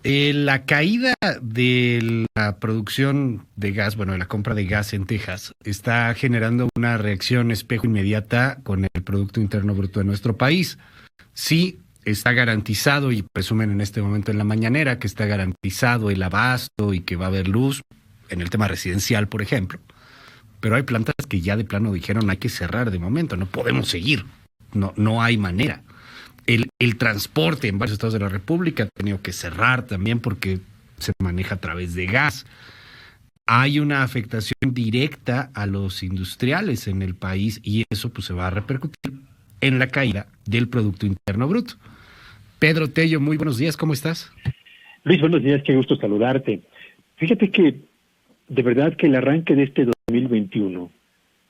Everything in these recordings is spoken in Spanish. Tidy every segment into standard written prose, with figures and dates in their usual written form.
La caída de la producción de gas, bueno, de la compra de gas en Texas, está generando una reacción espejo inmediata con el Producto Interno Bruto de nuestro país. Sí, está garantizado, y presumen en este momento en la mañanera que está garantizado el abasto y que va a haber luz en el tema residencial, por ejemplo. Pero hay plantas que ya de plano dijeron hay que cerrar de momento, no podemos seguir, no hay manera. El transporte en varios estados de la República ha tenido que cerrar también porque se maneja a través de gas. Hay una afectación directa a los industriales en el país y eso pues se va a repercutir en la caída del Producto Interno Bruto. Pedro Tello, muy buenos días, ¿cómo estás? Luis, buenos días, qué gusto saludarte. Fíjate que de verdad que el arranque de este 2021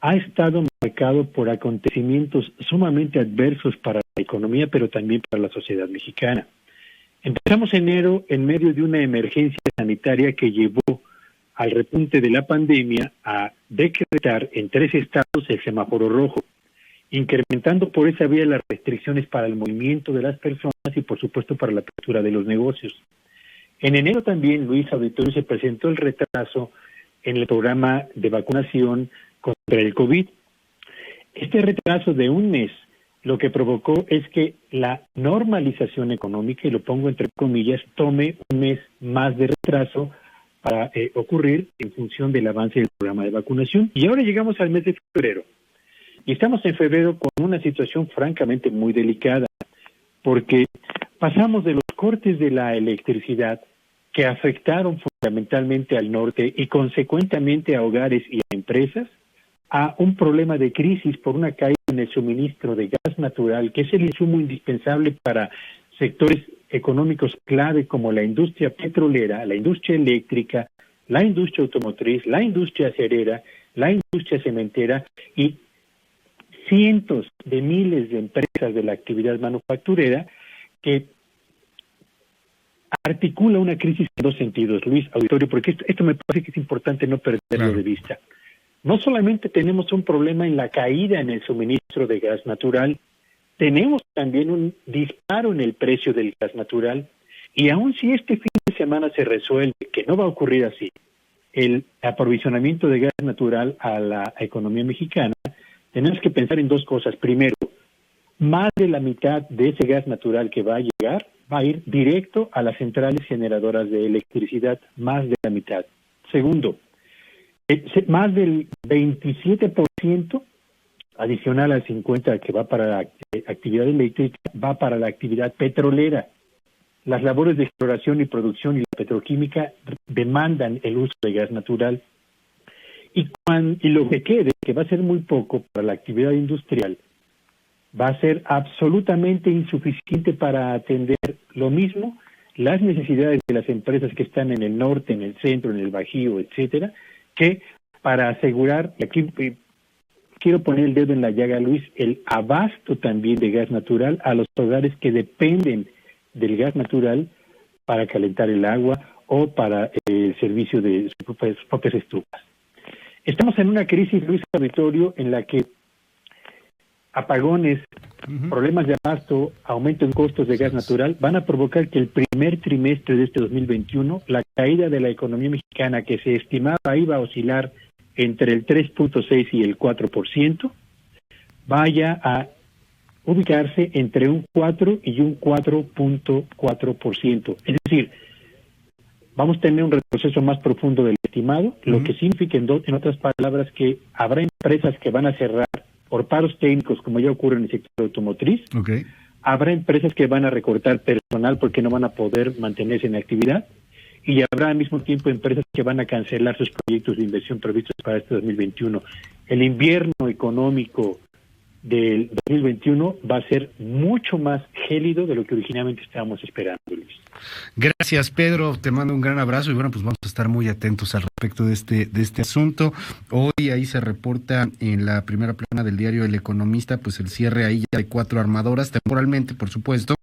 ha estado marcado por acontecimientos sumamente adversos para la economía, pero también para la sociedad mexicana. Empezamos enero en medio de una emergencia sanitaria que llevó al repunte de la pandemia a decretar en 3 estados el semáforo rojo, incrementando por esa vía las restricciones para el movimiento de las personas y por supuesto para la apertura de los negocios. En enero también, Luis Auditorio, se presentó el retraso en el programa de vacunación contra el COVID. Este retraso de un mes lo que provocó es que la normalización económica, y lo pongo entre comillas, tome un mes más de retraso para ocurrir en función del avance del programa de vacunación. Y ahora llegamos al mes de febrero. Y estamos en febrero con una situación francamente muy delicada, porque pasamos de los cortes de la electricidad que afectaron fundamentalmente al norte y consecuentemente a hogares y a empresas, a un problema de crisis por una caída en el suministro de gas natural, que es el insumo indispensable para sectores económicos clave como la industria petrolera, la industria eléctrica, la industria automotriz, la industria acerera, la industria cementera y cientos de miles de empresas de la actividad manufacturera que articula una crisis en dos sentidos, Luis Auditorio, porque esto me parece que es importante no perderlo de vista. No solamente tenemos un problema en la caída en el suministro de gas natural, tenemos también un disparo en el precio del gas natural, y aun si este fin de semana se resuelve, que no va a ocurrir así, el aprovisionamiento de gas natural a la economía mexicana, tenemos que pensar en dos cosas. Primero, más de la mitad de ese gas natural que va a llegar va a ir directo a las centrales generadoras de electricidad, más de la mitad. Segundo, más del 27% adicional al 50% que va para la actividad eléctrica, va para la actividad petrolera. Las labores de exploración y producción y la petroquímica demandan el uso de gas natural. Y lo que quede, que va a ser muy poco para la actividad industrial, va a ser absolutamente insuficiente para atender lo mismo las necesidades de las empresas que están en el norte, en el centro, en el Bajío, etcétera, que para asegurar, y aquí quiero poner el dedo en la llaga, Luis, el abasto también de gas natural a los hogares que dependen del gas natural para calentar el agua o para el servicio de sus propias estufas. Estamos en una crisis, Luis Auditorio, en la que apagones, problemas de abasto, aumento en costos de gas natural van a provocar que el primer trimestre de este 2021, la caída de la economía mexicana, que se estimaba iba a oscilar entre el 3.6 y el 4%, vaya a ubicarse entre un 4 y un 4.4%. Es decir, vamos a tener un retroceso más profundo del estimado, lo que significa, en otras palabras, que habrá empresas que van a cerrar por paros técnicos, como ya ocurre en el sector automotriz. Habrá empresas que van a recortar personal porque no van a poder mantenerse en actividad, y habrá al mismo tiempo empresas que van a cancelar sus proyectos de inversión previstos para este 2021. El invierno económico del 2021 va a ser mucho más gélido de lo que originalmente estábamos esperando, Luis. Gracias, Pedro, te mando un gran abrazo y bueno, pues vamos a estar muy atentos al respecto de este asunto. Hoy ahí se reporta en la primera plana del diario El Economista, pues el cierre ahí ya de 4 armadoras, temporalmente, por supuesto,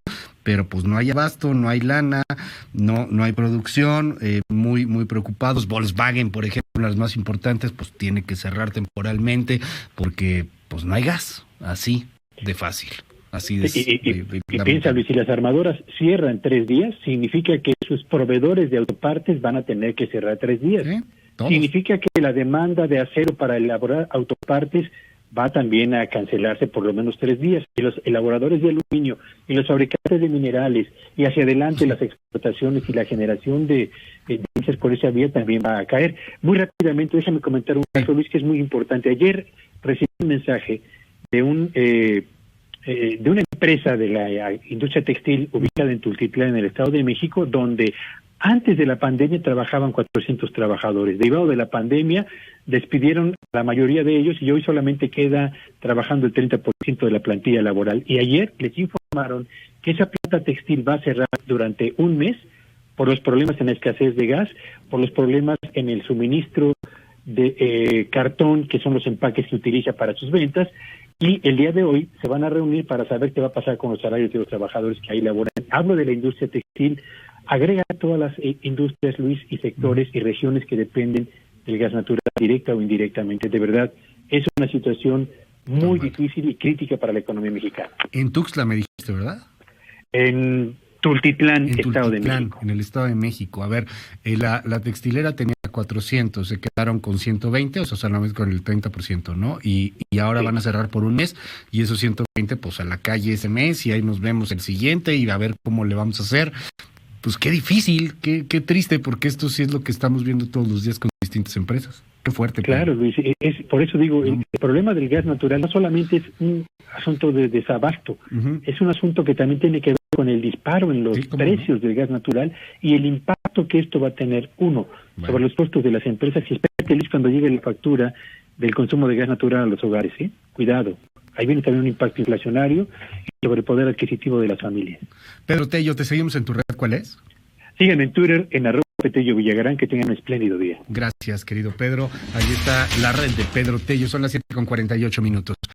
pero pues no hay abasto, no hay lana, no hay producción, muy preocupados. Volkswagen, por ejemplo, las más importantes, pues tiene que cerrar temporalmente porque pues no hay gas, así de fácil. Así es. Y piensa, Luis, si las armadoras cierran 3 días, significa que sus proveedores de autopartes van a tener que cerrar 3 días. ¿Sí? Significa que la demanda de acero para elaborar autopartes va también a cancelarse por lo menos 3 días. Y los elaboradores de aluminio y los fabricantes de minerales y hacia adelante las exportaciones y la generación de divisas por esa vía también va a caer. Muy rápidamente, déjame comentar un caso, Luis, que es muy importante. Ayer recibí un mensaje de una empresa de la industria textil ubicada en Tultitlán, en el Estado de México, donde antes de la pandemia trabajaban 400 trabajadores. Derivado de la pandemia, despidieron a la mayoría de ellos y hoy solamente queda trabajando el 30% de la plantilla laboral. Y ayer les informaron que esa planta textil va a cerrar durante un mes por los problemas en la escasez de gas, por los problemas en el suministro de cartón, que son los empaques que utiliza para sus ventas, y el día de hoy se van a reunir para saber qué va a pasar con los salarios de los trabajadores que ahí laboran. Hablo de la industria textil, agrega todas las industrias, Luis, y sectores y regiones que dependen del gas natural, directa o indirectamente. De verdad, es una situación muy difícil y crítica para la economía mexicana. En Tuxtla me dijiste, ¿verdad? En Tultitlán, Estado de México. En el Estado de México. A ver, la textilera tenía 400, se quedaron con 120, o sea, solamente con el 30%, ¿no? Y ahora Sí. van a cerrar por un mes, y esos 120, pues a la calle ese mes, y ahí nos vemos el siguiente, y a ver cómo le vamos a hacer. Pues qué difícil, qué triste, porque esto sí es lo que estamos viendo todos los días con distintas empresas. Qué fuerte. Claro, Luis, por eso digo, el problema del gas natural no solamente es un asunto de desabasto, es un asunto que también tiene que ver con el disparo en los precios del gas natural y el impacto que esto va a tener, sobre los costos de las empresas. Y espérate, Luis, cuando llegue la factura del consumo de gas natural a los hogares, ¿sí? Cuidado. Ahí viene también un impacto inflacionario y sobre el poder adquisitivo de las familias. Pedro Tello, te seguimos en tu red, ¿cuál es? Síganme en Twitter, en @Tello Villagrán, que tengan un espléndido día. Gracias, querido Pedro. Ahí está la red de Pedro Tello, son las 7:48.